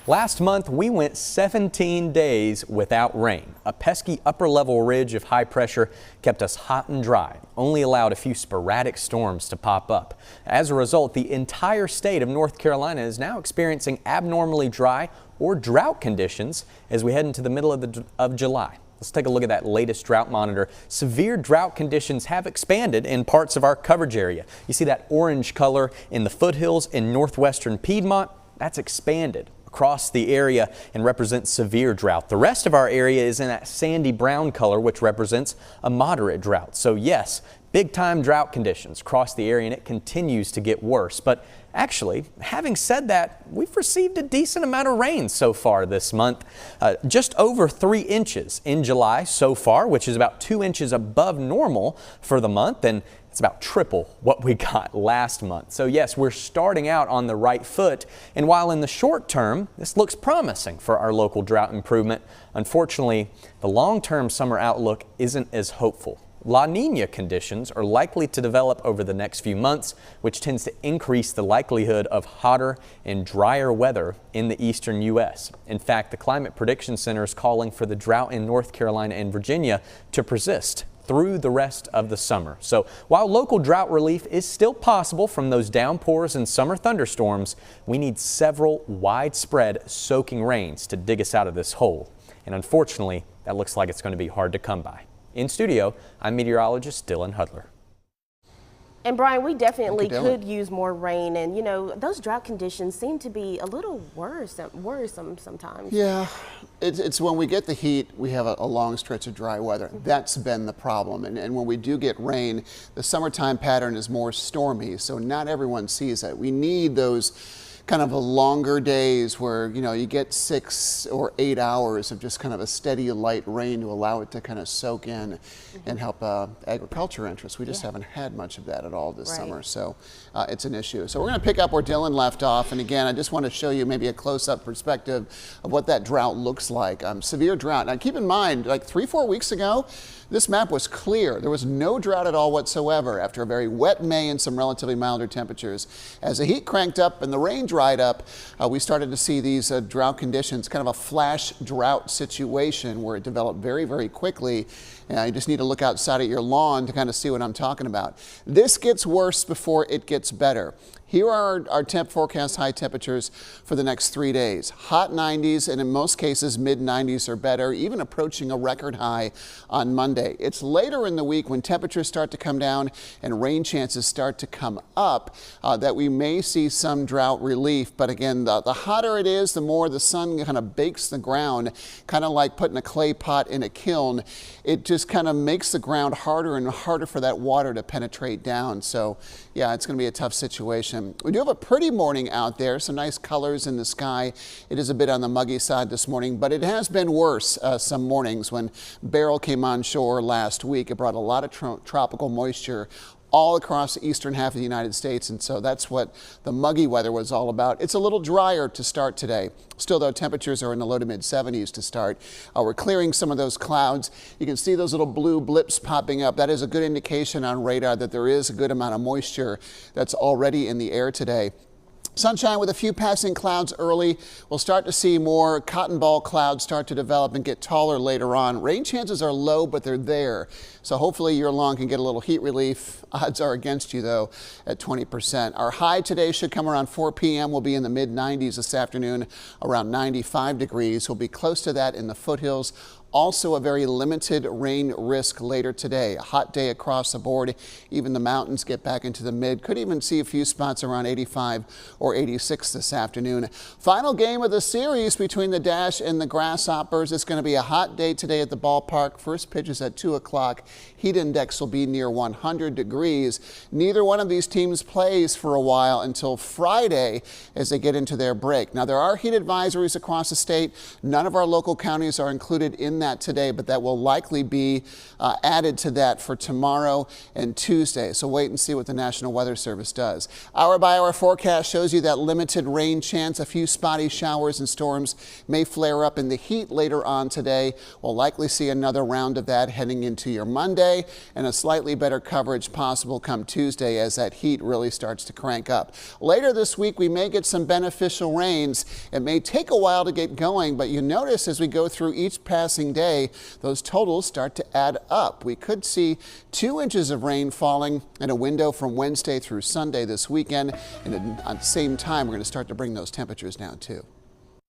Last month, we went 17 days without rain. A pesky upper-level ridge of high pressure kept us hot and dry, only allowed a few sporadic storms to pop up. As a result, the entire state of North Carolina is now experiencing abnormally dry or drought conditions as we head into the middle of July. Let's take a look at that latest drought monitor. Severe drought conditions have expanded in parts of our coverage area. You see that orange color in the foothills in northwestern Piedmont? That's expanded across the area and represents severe drought. The rest of our area is in that sandy brown color, which represents a moderate drought. So yes, big time drought conditions across the area, and it continues to get worse. But actually, having said that, we've received a decent amount of rain so far this month. Just over 3 inches in July so far, which is about 2 inches above normal for the month, and it's about triple what we got last month. So yes, we're starting out on the right foot, and while in the short term this looks promising for our local drought improvement, unfortunately the long-term summer outlook isn't as hopeful. La Nina conditions are likely to develop over the next few months, which tends to increase the likelihood of hotter and drier weather in the eastern U.S. In fact, the Climate Prediction Center is calling for the drought in North Carolina and Virginia to persist through the rest of the summer. So while local drought relief is still possible from those downpours and summer thunderstorms, we need several widespread soaking rains to dig us out of this hole. And unfortunately, that looks like it's going to be hard to come by. In studio, I'm meteorologist Dylan Hudler. And Brian, we definitely could use more rain, and you know, those drought conditions seem to be a little worrisome sometimes. Yeah, it's when we get the heat, we have a long stretch of dry weather. That's been the problem. And when we do get rain, the summertime pattern is more stormy, so not everyone sees it. We need those kind of a longer days where, you know, you get 6 or 8 hours of just kind of a steady light rain to allow it to kind of soak in and help agriculture interests. We just haven't had much of that at all this summer, so it's an issue. So we're going to pick up where Dylan left off, and again, I just want to show you maybe a close-up perspective of what that drought looks like. Severe drought. Now keep in mind, like 3-4 weeks ago, this map was clear. There was no drought at all whatsoever after a very wet May and some relatively milder temperatures. As the heat cranked up and the rain dried up, we started to see these drought conditions, kind of a flash drought situation where it developed very, very quickly. You just need to look outside at your lawn to kind of see what I'm talking about. This gets worse before it gets better. Here are our temp forecast high temperatures for the next 3 days. Hot 90s, and in most cases mid 90s or better, even approaching a record high on Monday. It's later in the week when temperatures start to come down and rain chances start to come up that we may see some drought relief. But again, the hotter it is, the more the sun kind of bakes the ground, kind of like putting a clay pot in a kiln. It just kind of makes the ground harder and harder for that water to penetrate down. So yeah, it's going to be a tough situation. We do have a pretty morning out there, some nice colors in the sky. It is a bit on the muggy side this morning, but it has been worse some mornings. When Beryl came on shore last week, it brought a lot of tropical moisture all across the eastern half of the United States, and so that's what the muggy weather was all about. It's a little drier to start today. Still, though, temperatures are in the low to mid 70s to start. We're clearing some of those clouds. You can see those little blue blips popping up. That is a good indication on radar that there is a good amount of moisture that's already in the air today. Sunshine with a few passing clouds early. We'll start to see more cotton ball clouds start to develop and get taller later on. Rain chances are low, but they're there. So hopefully your lawn can get a little heat relief. Odds are against you, though, at 20%. Our high today should come around 4 p.m. We'll be in the mid 90s this afternoon, around 95 degrees. We'll be close to that in the foothills. Also a very limited rain risk later today. A hot day across the board. Even the mountains get back into the mid. Could even see a few spots around 85 or 86 this afternoon. Final game of the series between the Dash and the Grasshoppers. It's going to be a hot day today at the ballpark. First pitch is at 2 o'clock. Heat index will be near 100 degrees. Neither one of these teams plays for a while until Friday as they get into their break. Now, there are heat advisories across the state. None of our local counties are included in that today, but that will likely be added to that for tomorrow and Tuesday. So wait and see what the National Weather Service does. Hour by hour forecast shows you that limited rain chance. A few spotty showers and storms may flare up in the heat later on today. We'll likely see another round of that heading into your Monday, and a slightly better coverage possible come Tuesday as that heat really starts to crank up. Later this week, we may get some beneficial rains. It may take a while to get going, but you notice as we go through each passing day, those totals start to add up. We could see 2 inches of rain falling in a window from Wednesday through Sunday this weekend, and at the same time, we're going to start to bring those temperatures down too.